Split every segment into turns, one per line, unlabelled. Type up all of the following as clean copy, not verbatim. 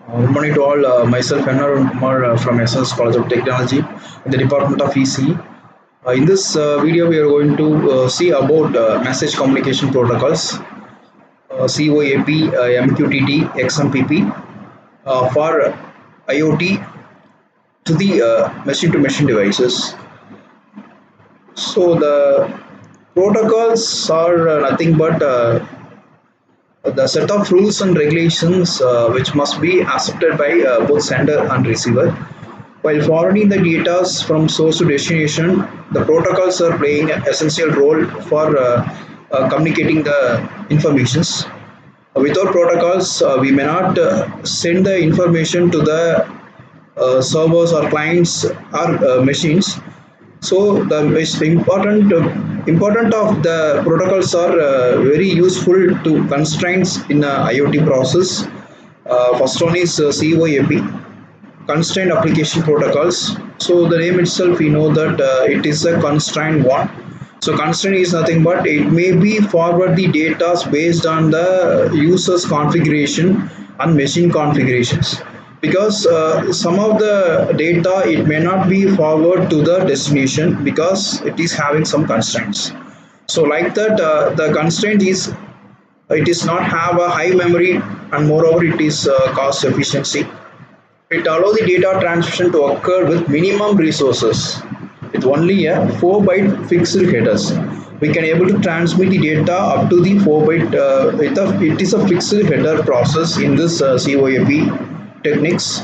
Good morning to all. Myself, Hennar Kumar from SS College of Technology in the Department of EC. In this video, we are going to see about message communication protocols, COAP, MQTT, XMPP for IoT to the machine-to-machine devices. So the protocols are nothing but the set of rules and regulations which must be accepted by both sender and receiver. While forwarding the data from source to destination, the protocols are playing an essential role for communicating the informations. Without protocols, we may not send the information to the servers or clients or machines. So the most important of the protocols are very useful to constraints in IoT process. First one is COAP, constrained application protocols. So the name itself, we know that it is a constrained one. So constraint is nothing but it may be forward the data based on the user's configuration and machine configurations, because some of the data it may not be forward to the destination because it is having some constraints. So like that, the constraint is it is not have a high memory, and moreover it is cost efficiency. It allows the data transmission to occur with minimum resources with only a 4-byte fixed headers. We can able to transmit the data up to the 4-byte. It is a fixed header process in this COAP techniques.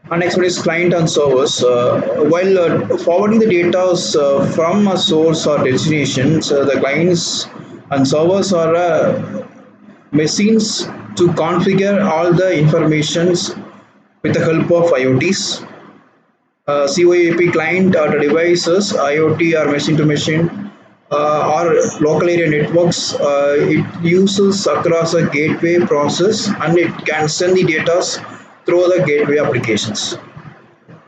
And next one is client and servers. While forwarding the data from a source or destination, the clients and servers are machines to configure all the informations with the help of IoTs. COAP client or the devices, IoT or machine to machine or local area networks, it uses across a gateway process and it can send the data through the gateway applications.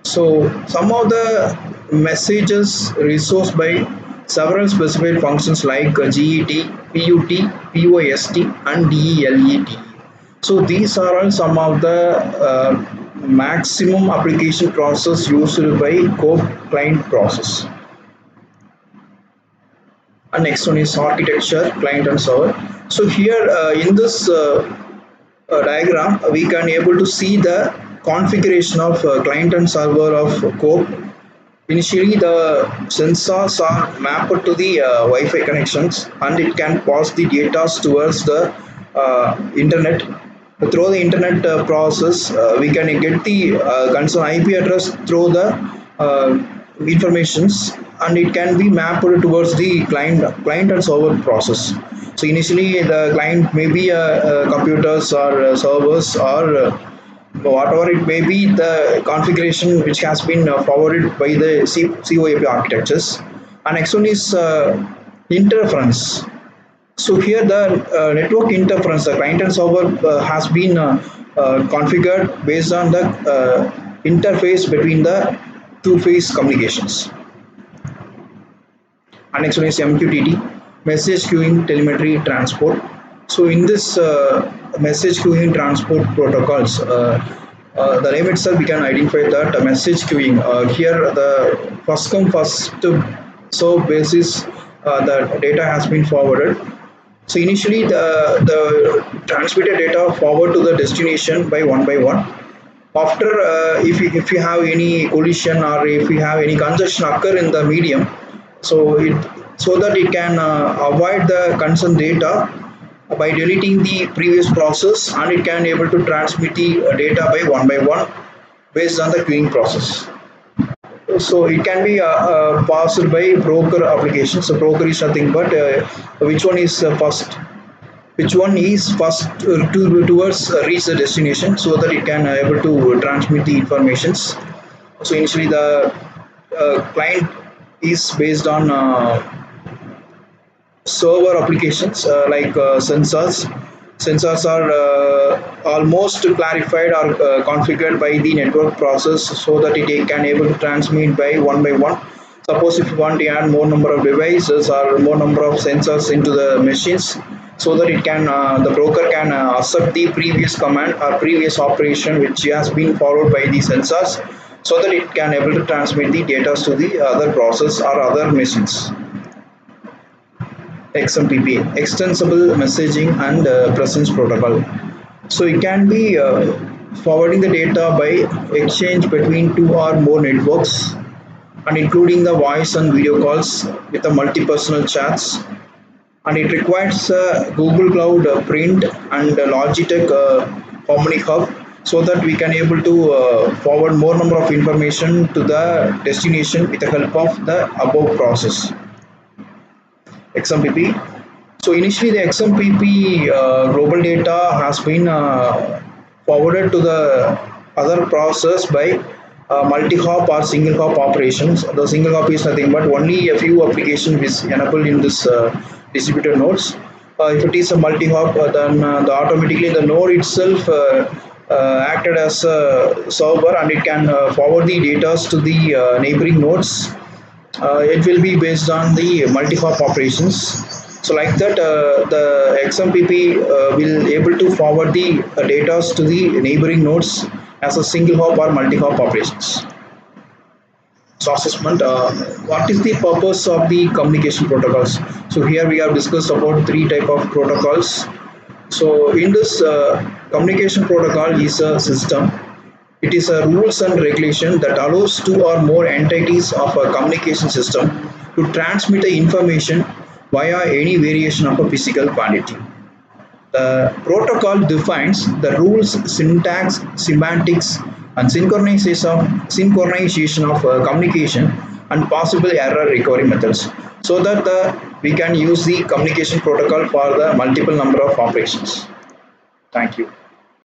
So some of the messages resourced by several specified functions like GET, PUT, POST and DELET. So these are all some of the maximum application process used by COAP client process. And next one is architecture, client and server. So here in this diagram, we can able to see the configuration of client and server of COAP. Initially, the sensors are mapped to the Wi-Fi connections, and it can pass the data towards the internet. Through the internet process, we can get the concerned IP address through the informations, and it can be mapped towards the client and server process. So initially, the client may be computers or servers or whatever it may be, the configuration which has been forwarded by the COAP architectures. And next one is interference. So here the network interference, the client and server has been configured based on the interface between the two-phase communications. And next one is MQTT, message queuing telemetry transport. So in this message queuing transport protocols, the name itself we can identify that message queuing. Here the first come first serve basis, the data has been forwarded. So initially the transmitted data forward to the destination by one. After if you have any collision or if you have any congestion occur in the medium, so it so that it can avoid the concerned data by deleting the previous process, and it can able to transmit the data by one based on the queuing process. So it can be passed by broker applications. So broker is nothing but which one is first, which one is first towards reach the destination, so that it can able to transmit the informations. So initially the client is based on server applications like sensors. Sensors are almost clarified or configured by the network process, so that it can able to transmit by one. Suppose if you want to add more number of devices or more number of sensors into the machines, so that it can the broker can accept the previous command or previous operation which has been followed by the sensors, so that it can able to transmit the data to the other process or other machines. XMPP, Extensible Messaging and Presence Protocol. So it can be forwarding the data by exchange between two or more networks, and including the voice and video calls with the multi-personal chats, and it requires Google Cloud Print and Logitech Harmony Hub, so that we can able to forward more number of information to the destination with the help of the above process. XMPP. So initially the XMPP global data has been forwarded to the other process by multi-hop or single hop operations. The single hop is nothing but only a few applications is enabled in this distributed nodes. If it is a multi-hop, then automatically the node itself acted as a server, and it can forward the data to the neighboring nodes. It will be based on the multi-hop operations. So like that, the XMPP will able to forward the data to the neighboring nodes as a single hop or multi-hop operations. So assessment, what is the purpose of the communication protocols? So here we have discussed about three type of protocols. So in this communication protocol is a system. It is a rules and regulation that allows two or more entities of a communication system to transmit the information via any variation of a physical quantity. The protocol defines the rules, syntax, semantics, and synchronization of communication and possible error recovery methods, so that we can use the communication protocol for the multiple number of operations. Thank you.